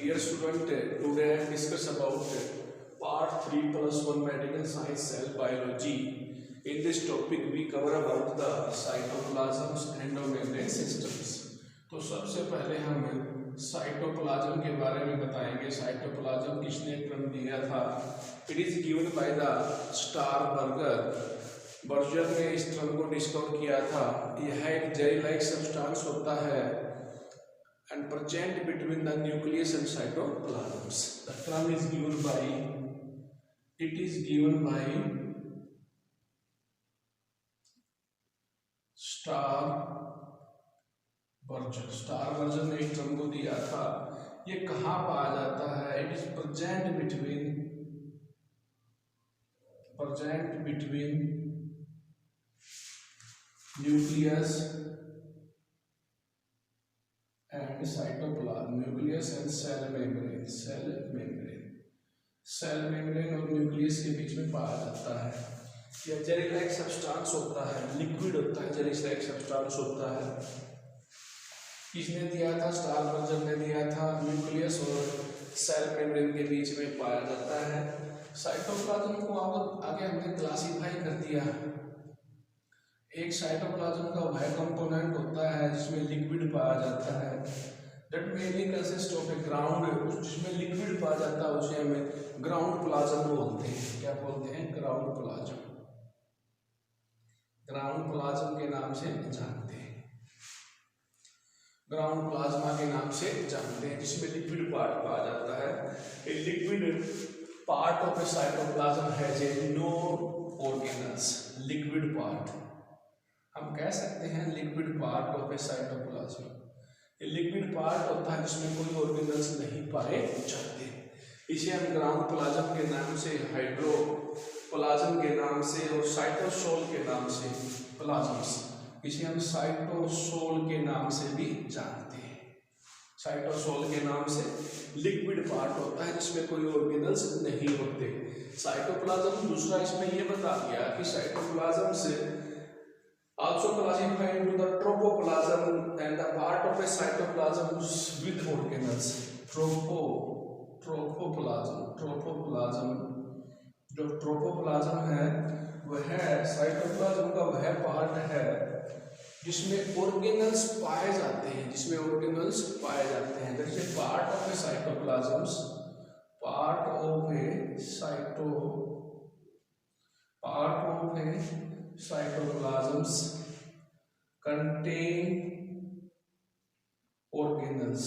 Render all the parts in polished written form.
Dear student, today I discuss about part 3 plus 1 medical science cell biology. In this topic we cover about the cytoplasms endomembrane systems. तो सबसे पहले हम cytoplasm के बारे में बताएंगे। साइटोप्लाज्म किसने क्रम दिया था? It is given by the Strasburger. बर्जर ने इस क्रम को डिस्कवर किया था। यह एक जेली लाइक सब्सटेंस होता है and present between the nucleus and cytoplasms. The term is given by स्टारबर्गर ने इस टर्म को दिया था। ये कहाँ पाया जाता है? It is present between nucleus and cytoplasm, nucleus and cell membrane और न्यूक्लियस के बीच में पाया जाता है। यह जेली लाइक सब्सटेंस होता है, लिक्विड होता है, जेली लाइक सब्सटेंस होता है। किसने दिया था? स्टारबर्गर ने दिया था। न्यूक्लियस और सेल मेम्ब्रेन के बीच में पाया जाता है। साइटोप्लाज्म को आगे हमने क्लासिफाई कर दिया। एक साइटोप्लाज्म का वह कंपोनेंट होता है जिसमें लिक्विड पाया जाता है। That mainly consist of A ground, जिसमें लिक्विड पाया जाता है उसे हमें ग्राउंड प्लाज्म बोलते हैं। क्या बोलते हैं? Ground plasm. ग्राउंड प्लाज्म के नाम से जानते हैं, ग्राउंड प्लाज्मा के नाम से जानते हैं, जिसमें लिक्विड पार्ट पाया जाता है। A liquid part of a cytoplasm has a no organelles. Liquid part हम कह सकते हैं liquid part of a cytoplasm. ये लिक्विड पार्ट होता है जिसमें कोई ऑर्गेनल्स नहीं पाए जाते। इसे हम ग्राउंड प्लाज्म के नाम से, हाइड्रोप्लाज्म के नाम से और साइटोसोल के नाम से, प्लाज्म्स, इसे हम साइटोसोल के नाम से भी जानते हैं। साइटोसोल के नाम से लिक्विड पार्ट होता है जिसमें कोई ऑर्गेनल्स नहीं होते। साइटोप्लाज्म दूसरा इसमें यह बता दिया कि साइटोप्लाज्म से also classified into the tropoplasm and the part of a cytoplasm with organelles. Tropoplasm जो ट्रोपोप्लाज्म है वह साइटोप्लाज्म का वह पार्ट है जिसमें ऑर्गेनल्स पाए जाते हैं, That is a part of a cytoplasms, cytoplasms contain organelles,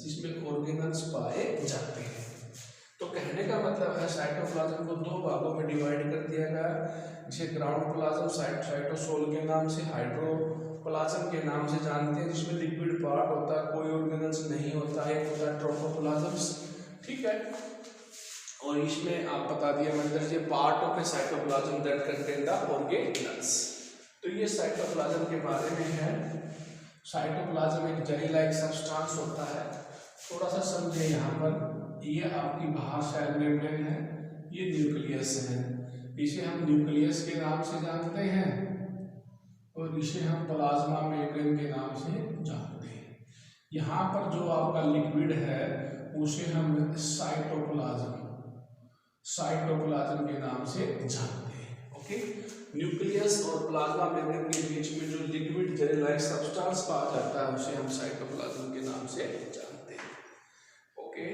जिसमें ऑर्गेनल्स पाए जाते हैं। तो कहने का मतलब है साइटोप्लाज्म को दो भागों में डिवाइड कर दिया गया, जिसे ग्राउंड प्लाज्म साइटोसोल के नाम से, हाइड्रोप्लाज्म के नाम से जानते हैं, जिसमें लिक्विड पार्ट होता है, कोई ऑर्गेनल्स नहीं होता है, होता है ट्रोपोप्लाज्म्स। ठीक है। और इसमें आप बता दिया मतलब ये part of a cytoplasm that contain the organelles. तो ये साइटोप्लाज्म के बारे में है। साइटोप्लाज्म एक जेली लाइक सब्सटेंस होता है। थोड़ा सा समझे यहाँ पर, ये आपकी बाहर सेल मेम्ब्रेन है, ये न्यूक्लियस है। इसे हम न्यूक्लियस के नाम से जानते हैं और इसे हम प्लाज्मा मेम्ब्रेन के नाम से जानते हैं। यहाँ पर जो आपका लिक्विड है उसे हम साइटोप्लाज्म के नाम से जानते हैं। ओके। न्यूक्लियस और प्लाज्मा मेम्ब्रेन के बीच में जो लिक्विड जेली लाइक सब्सटेंस पाया जाता है उसे हम साइटोप्लाज्म के नाम से जानते हैं। ओके।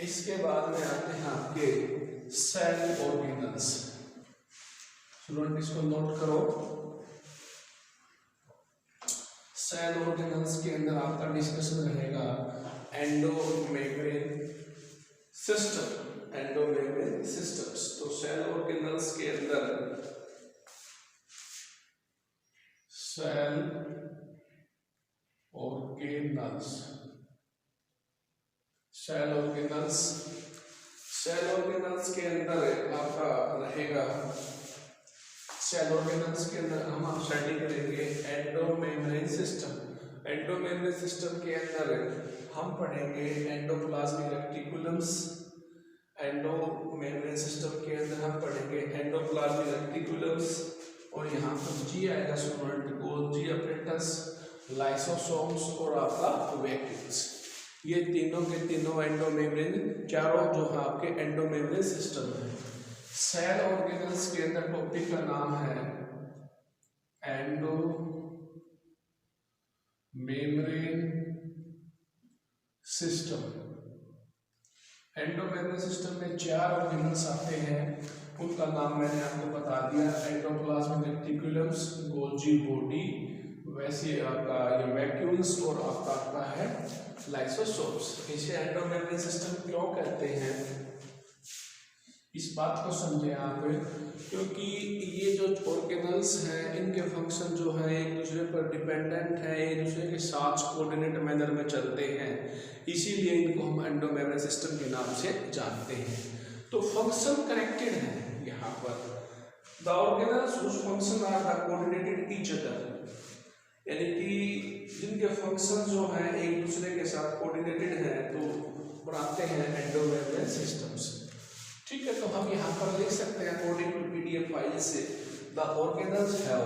इसके बाद में आते हैं आपके सेल ऑर्गेनल्स। स्टूडेंट इसको नोट करो। सेल ऑर्गेनल्स के अंदर आपका डिस्कशन रहेगा एंडोमेम्ब्रेन सिस्टम्स। तो सेल ऑर्गेनल्स के अंदर सेल ऑर्गेनल्स के अंदर आपका रहेगा, सेल ऑर्गेनल्स के अंदर हम स्टडी करेंगे एंडोमेम्ब्रेन सिस्टम। एंडोमेम्ब्रेन सिस्टम के अंदर हम पढ़ेंगे एंडोप्लाज्मिक रेटिकुलम्स। एंडोमेम्ब्रेन सिस्टम के अंदर हम पढ़ेंगे एंडोप्लाज्मिक रेटिकुलम्स और यहाँ पर जी आएगा स्टूडेंट, गोल्गी अपरेटस, लाइसोसोम्स और आपका वैक्यूल्स। ये तीनों के तीनों एंडोमेम्ब्रेन, चारों जो है आपके एंडोमेम्ब्रेन सिस्टम है। सेल ऑर्गेनल्स के अंदर टॉपिक का नाम है एंडोमेम्ब्रेन सिस्टम। एंडोमेम्ब्रेन सिस्टम में 4 ऑर्गेनल्स आते हैं, उनका नाम मैंने आपको बता दिया। एंडोप्लाज्मिक रेटिकुलम्स, गोल्जी बॉडी, वैसे आपका ये वैक्यूल्स और आपका आता है लाइसोसोम्स। इसे एंडोमेम्ब्रेन सिस्टम क्यों कहते हैं, इस बात को समझें आप, क्योंकि ये जो ऑर्गेनल्स हैं इनके फंक्शन जो है एक दूसरे पर डिपेंडेंट है, एक दूसरे के साथ कोऑर्डिनेट मैनर में चलते हैं, इसीलिए इनको हम एंडोमेम्ब्रेन सिस्टम के नाम से जानते हैं। तो फंक्शन कनेक्टेड है यहाँ पर। The organelles whose function are the coordinated each other, यानी कि जिनके फंक्शन जो हैं एक दूसरे के साथ कोऑर्डिनेटेड हैं तो बनाते हैं एंडोमेम्ब्रेन सिस्टम्स। ठीक है, तो हम यहाँ पर लिख सकते हैं अकॉर्डिंग टू पीडीएफ फाइल से, the organelles have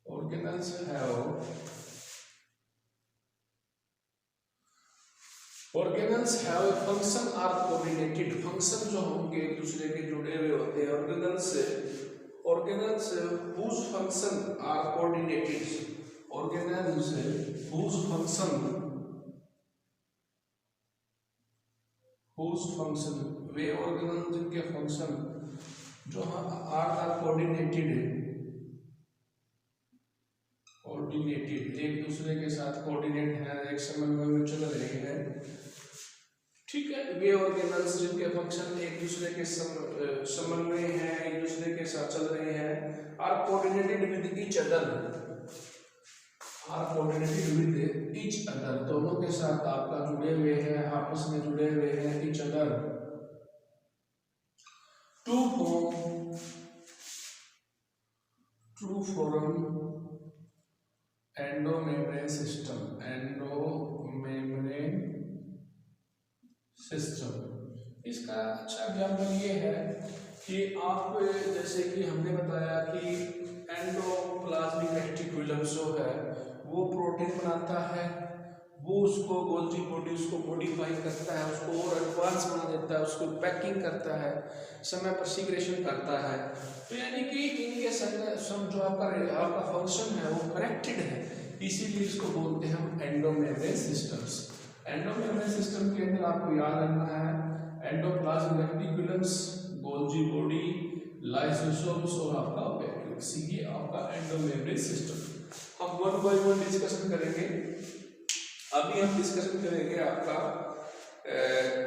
organelles have a function are coordinated. Function जो होंगे एक दूसरे के जुड़े हुए होते हैं। Organelles whose function are coordinated, organelles whose function वे ऑर्गेनल जिनके फंक्शन जो आर कोऑर्डिनेटेड एक दूसरे के साथ कोऑर्डिनेट है, एक समन्वय में चल रहे हैं। ठीक है, वे ऑर्गेनल्स जिनके फंक्शन एक दूसरे के समन्वय हैं, एक दूसरे के साथ चल रहे हैं, are coordinated with each other, दोनों के साथ आपका जुड़े हुए हैं, आपस में जुड़े हुए हैं, each other, to form endomembrane system. इसका अच्छा एग्जाम्पल ये है कि आप जैसे कि हमने बताया कि एंडोप्लाज्मिक रेटिकुलम जो है वो प्रोटीन बनाता है, वो उसको गोल्जी बॉडी उसको मॉडिफाई करता है, उसको और एडवांस बना देता है, उसको पैकिंग करता है, समय पर सीक्रेशन करता है। तो यानी कि इनके सब जो आपका फंक्शन है वो कनेक्टेड है, इसीलिए इसको बोलते हैं हम एंडोमेम्ब्रेन सिस्टम्स। एंडोमेम्ब्रेन सिस्टम के अंदर आपको याद रखना है endoplasmic reticulums, Golgi body, lysosomes और आपका वैक्यूल्स, ये आपका एंडोमेम्ब्रेन सिस्टम। हम 1 by 1 डिस्कशन करेंगे। अभी हम डिस्कशन करेंगे आपका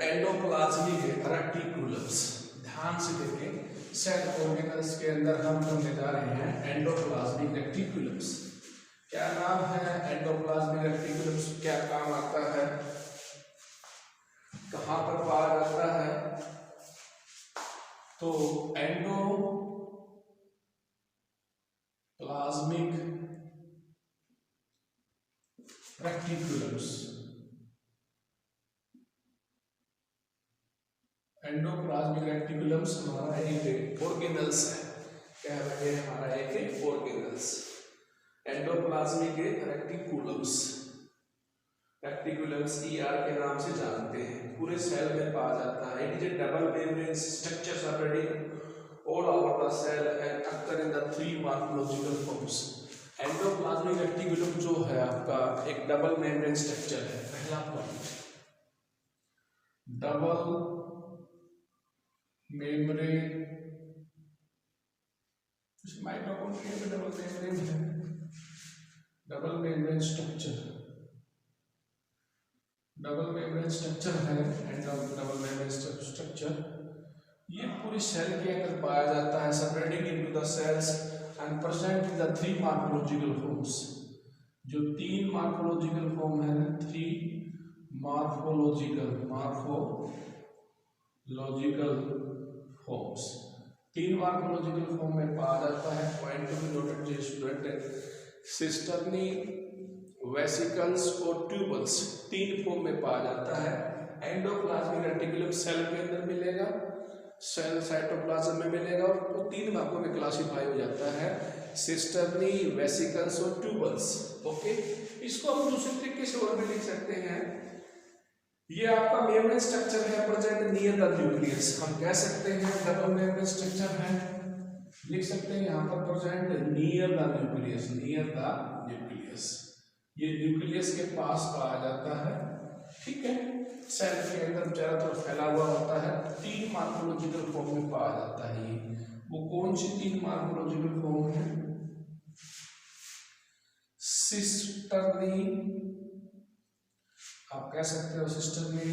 एंडोप्लाज्मिक रेटिकुलम्स। ध्यान से देखें, सेल ऑर्गेनल्स के अंदर हम करने जा रहे हैं एंडोप्लाज्मिक रेटिकुलम्स। क्या नाम है एंडोप्लाज्मिक रेटिकुलम्स, क्या काम आता है, कहां पर पाया जाता है? तो एंडोप्लाज्मिक रेटिकुलम्स हमारा एक ऑर्गेनल्स है। क्या है, हमारा एक ऑर्गेनल्स एंडोप्लाज्मिक रेटिकुलम्स ER के नाम से जानते हैं, पूरे सेल में पाया जाता है। It is a double membrane structure separating all over the cell and occur in the 3 morphological forms। Endoplasmic reticulum जो है आपका एक डबल मेम्ब्रेन स्ट्रक्चर है। पहला पॉइंट, डबल मेम्ब्रेन, माइटोकॉन्ड्रिया में डबल मेम्ब्रेन है, डबल मेम्ब्रेन स्ट्रक्चर है double membrane structure ये पूरी सेल के अंदर पाया जाता है, separating into the cells and present in the 3 morphological forms. जो 3 मॉर्फोलॉजिकल फॉर्म है, 3 मॉर्फोलॉजिकल फॉर्म्स, 3 मॉर्फोलॉजिकल फॉर्म में पाया जाता है। Point to be noted student, cisternae, vesicles और ट्यूबल्स 3 फॉर्म में पाया जाता है। एंडोप्लाज्मिक रेटिकुलम सेल के अंदर मिलेगा, सेल साइटोप्लाज्म में मिलेगा और वो 3 भागों में क्लासिफाई हो जाता है। सिस्टर्नी, वेसिकल्स और ट्यूबल्स। ओके, इसको हम दूसरे तरीके से और भी लिख सकते हैं। ये आपका मेम्ब्रेन स्ट्रक्चर है प्रेजेंट नियर द न्यूक्लियस, हम कह सकते हैं डबल मेम्ब्रेन स्ट्रक्चर है, लिख सकते हैं यहाँ पर present near the nucleus, near the nucleus, ये न्यूक्लियस के पास पाया जाता है। ठीक है, सेल के अंदर चारों तरफ फैला हुआ होता है, 3 मॉर्फोलॉजिकल फॉर्म में पाया जाता है। वो कौन सी 3 मॉर्फोलॉजिकल फॉर्म है? सिस्टर्नी, आप कह सकते हो सिस्टर्नी,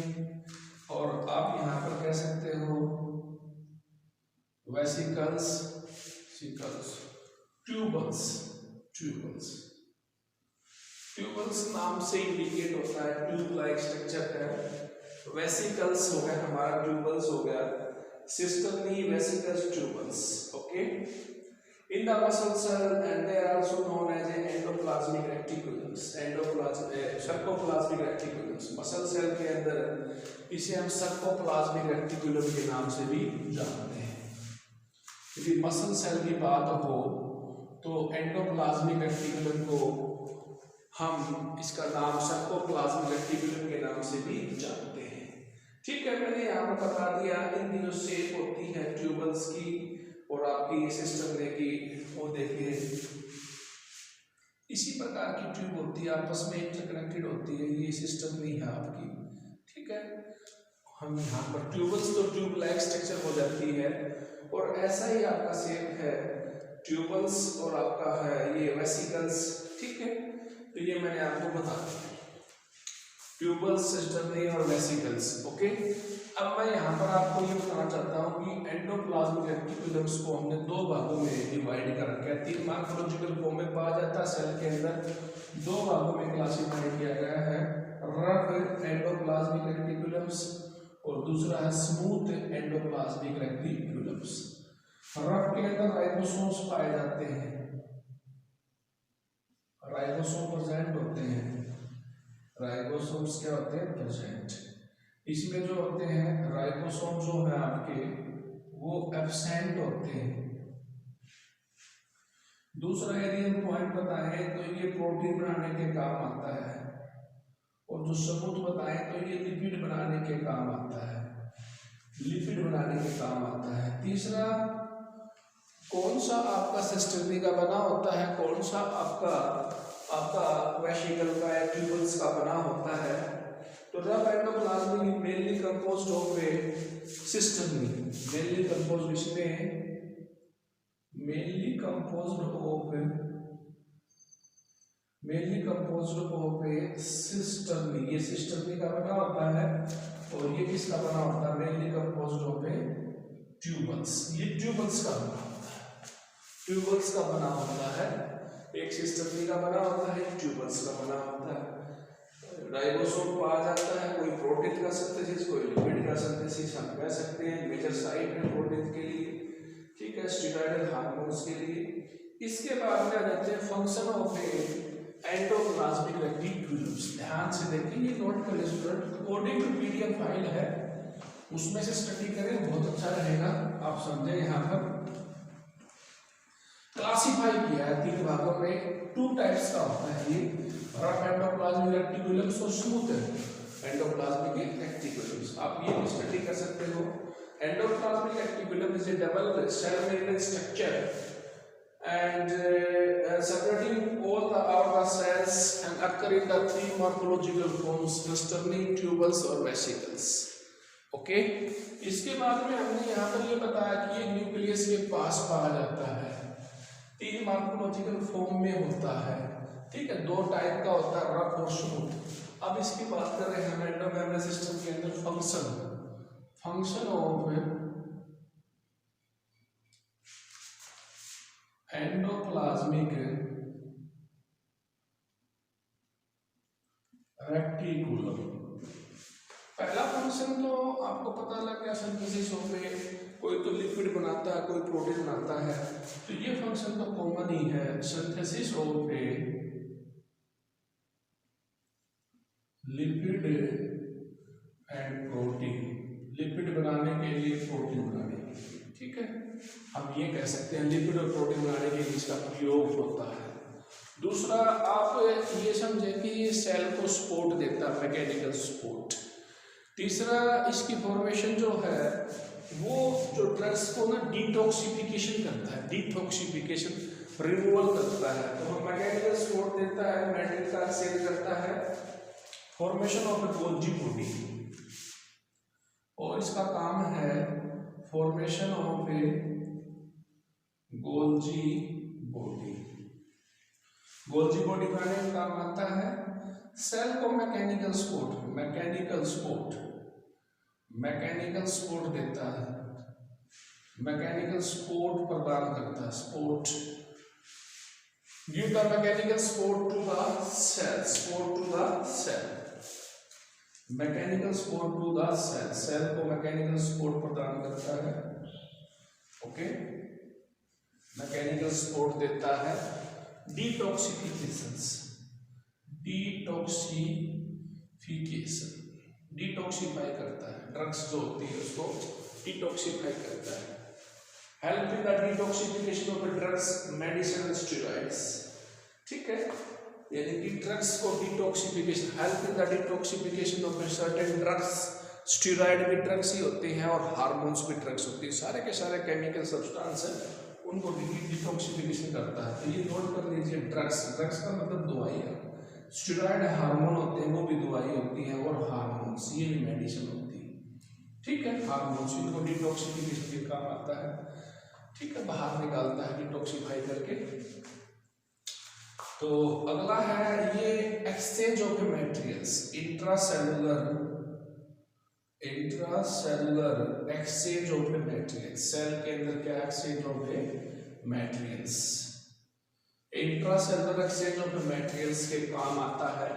और आप यहां पर कह सकते हो vesicles, sicles, tubules, tubules. Tubules नाम से इंडिकेट होता है, ट्यूब लाइक स्ट्रक्चर है। वेसिकल्स हो गया हमारा, ट्यूबल्स हो गया, cisternae, vesicles, tubules. Okay, in the muscle cell and they are also known as endoplasmic reticulums, sarcoplasmic reticulums। Muscle cell के अंदर इसे हम sarcoplasmic reticulum के नाम से भी जानते हैं। यदि मसल सेल की बात हो तो एंडोप्लाज्मिक रेटिकुलम को हम इसका नाम sarcoplasmic reticulum के नाम से भी जानते हैं। ठीक है, मैंने यहाँ पर बता दिया इनकी जो शेप होती है ट्यूबल्स की और आपकी सिस्टम की, वो देखिए इसी प्रकार की ट्यूब होती है, आपस में इंटरकनेक्टेड होती है, ये सिस्टम नहीं है आपकी। ठीक है, हम यहाँ पर ट्यूबल्स तो ट्यूब लाइक स्ट्रक्चर हो जाती है, और ऐसा ही आपका शेप है ट्यूबल्स और आपका है ये वेसिकल्स। ठीक है, तो ये मैंने आपको बता दिया ट्यूबल्स, सिस्टर्नी और वेसिकल्स। ओके, अब मैं यहाँ पर आपको ये बताना चाहता हूँ कि एंडोप्लाज्मिक रेटिकुलम्स को हमने 2 भागों में डिवाइड कर रखा है। 3 मॉर्फोलॉजिकल फॉर्म में पाया जाता है सेल के अंदर, 2 भागों में क्लासिफाई किया गया है, रफ एंडोप्लाज्मिक रेटिकुलम्स और दूसरा है स्मूथ एंडोप्लाज्मिक रेटिकुलम्स। रफ के अंदर राइबोसोम्स पाए जाते हैं, राइबोसोम प्रेजेंट होते हैं, राइबोसोम्स क्या होते हैं? प्रेजेंट। इसमें जो होते हैं राइबोसोम जो है आपके वो एब्सेंट होते हैं। दूसरा यदि हम पॉइंट बताएं तो ये प्रोटीन बनाने के काम आता है, और जो सबूत बताएं तो ये लिपिड बनाने के काम आता है, लिपिड बनाने के काम आता है। तीसरा, कौन सा आपका सिस्टर्नी का बना होता है, कौन सा आपका वेसिकल का या ट्यूबल्स का बना होता है? तो rough endoplasmic mainly composed of a cisternae, mainly composed इसमें mainly composed of a cisternae, ये सिस्टर्नी का बना होता है, और ये किसका बना होता है? Mainly composed of A tubules, ये ट्यूबल्स का बना होता है, ट्यूबल्स का बना होता है, एक सिस्टर्नी का बना होता है, एक ट्यूबल्स का बना होता है। राइबोसोम पाया जाता है, कोई प्रोटीन का सिंथेसिस, कोई लिपिड का सिंथेसिस, हम कह सकते हैं मेजर साइट है प्रोटीन के लिए। ठीक है, स्टेरॉयडल हार्मोन्स के लिए। इसके बाद में आ जाते हैं फंक्शन ऑफ एंडोप्लाज्मिक रेटिकुलम्स। ध्यान से देखिए, ये नोट कर लीजिए student, according to PDF file है उसमें से स्टडी करें, बहुत अच्छा रहेगा, आप समझे। यहाँ पर क्लासिफाई किया है 3 भागों में, 2 टाइप्स का होता है ये, रफ एंडोप्लाज्मिक रेटिकुलम्स और स्मूथ एंडोप्लाज्मिक रेटिकुलम्स। आप ये भी स्टडी कर सकते हो। Endoplasmic reticulum is a double cell membrane structure and separating all the outer cells and occur in the 3 morphological forms, cisternae, tubules और vesicles। ओके, इसके बाद में हमने यहाँ पर ये बताया कि ये न्यूक्लियस के पास पाया जाता है, 3 मॉर्फोलॉजिकल फॉर्म में होता है। ठीक है, 2 टाइप का होता है, रफ और स्मूथ। अब इसकी बात कर रहे हैं हम एंडोमेम्ब्रेन सिस्टम के अंदर फंक्शन ऑफ एंडोप्लाज्मिक रेटिकुलम। पहला फंक्शन तो आपको पता लग गया, सिंथेसिस ऑफ ए, कोई तो लिपिड बनाता है, कोई प्रोटीन बनाता है, तो ये फंक्शन तो कॉमन ही है, synthesis of A lipid and protein, lipid बनाने के लिए, प्रोटीन बनाने के लिए। ठीक है, हम ये कह सकते हैं लिपिड और प्रोटीन बनाने के लिए इसका प्रयोग होता है। दूसरा, आप ये समझे कि ये सेल को सपोर्ट देता है, मैकेनिकल सपोर्ट। तीसरा, इसकी फॉर्मेशन जो है वो जो ड्रग्स को ना डिटॉक्सिफिकेशन करता है, डिटॉक्सिफिकेशन रिमूवल करता है। तो मैकेनिकल सपोर्ट देता है, मेडिकल का सेल करता है, formation of A Golgi body, और इसका काम है formation of A Golgi body. Golgi body बनाने का काम आता है। सेल को मैकेनिकल सपोर्ट, मैकेनिकल सपोर्ट देता है, मैकेनिकल सपोर्ट प्रदान करता है, support give the mechanical support to the cell, support to the cell, mechanical support to the cell, cell को मैकेनिकल सपोर्ट प्रदान करता है। ओके, मैकेनिकल सपोर्ट देता है। डिटॉक्सिफिकेशन, डिटॉक्सिफाई करता है, ड्रग्स जो होती है उसको डिटॉक्सिफाई करता है। Help in the detoxification of drugs, medicine, steroids. ठीक है, यानी कि ड्रग्स को detoxification, help in the detoxification of certain drugs. Steroid भी ड्रग्स ही होते हैं और हार्मोन्स भी ड्रग्स होती है, सारे के सारे केमिकल सब्सटेंस है, उनको डिटॉक्सिफिकेशन करता है। तो ये नोट कर लीजिए, ड्रग्स, ड्रग्स का मतलब दवाई है। स्टेरॉइड हार्मोन होते हैं, वो भी दवाई होती है, और हार्मोन्स ये भी मेडिसिन होती है। ठीक है, हार्मोन्स इनको डिटॉक्सिफिकेशन के काम आता है। ठीक है, बाहर निकालता है डिटॉक्सिफाई करके। तो अगला है ये exchange of materials, intracellular exchange of materials. Cell के अंदर क्या exchange of materials, intracellular exchange of materials के काम आता है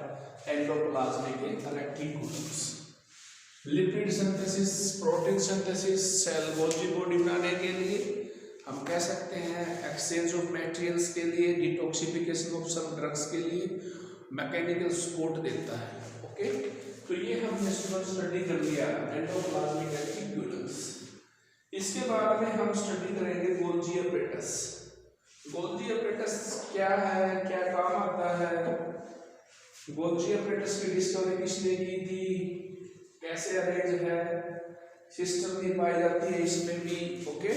endoplasmic reticulums. Lipid synthesis, protein synthesis, cell Golgi body बनाने के लिए हम कह सकते हैं, एक्सचेंज ऑफ मटेरियल्स के लिए, डिटॉक्सिफिकेशन ऑफ सम ड्रग्स के लिए मैकेनिकल सपोर्ट देता है। ओके, तो ये हमने स्टडी कर लिया एंडोप्लाज्मिक रेटिकुलम्स। इसके बाद में हम स्टडी करेंगे गोल्जी अपरेटस। गोल्जी अपरेटस क्या है, क्या काम आता है? गोल्जी अपरेटस की डिस्कवरी किसने की थी, कैसे अरेंज है, सिस्टम भी पाई जाती है इसमें भी। ओके,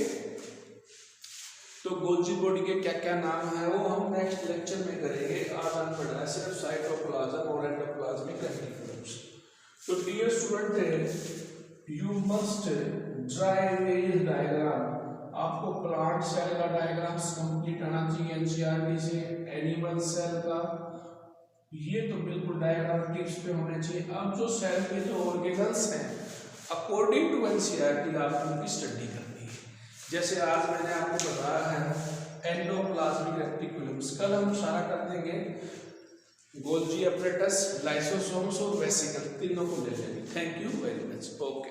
तो गोल्जी बॉडी के क्या क्या नाम है वो हम नेक्स्ट लेक्चर में करेंगे। आज हम पढ़ रहे हैं सिर्फ साइटोप्लाज्म और एंडोप्लाज्मिक रेटिकुलम्स। तो dear student, you must drive a diagram. आपको प्लांट सेल का डायग्राम्स कंप्लीट आना चाहिए एनसीईआरटी से। एनिमल सेल का ये तो बिल्कुल डायग्राम टिप्स पे होने चाहिए। अब जो सेल के जो ऑर्गेनल्स हैं, अकॉर्डिंग टू एनसीईआरटी आपको उनकी स्टडी करनी है। जैसे आज मैंने आपको बताया है एंडोप्लाज्मिक रेटिकुलम्स, कल हम सारा कर देंगे गोल्जी अपरेटस, लाइसोसोम्स और वेसिकल, तीनों को ले लेंगे। Thank you very much. Okay.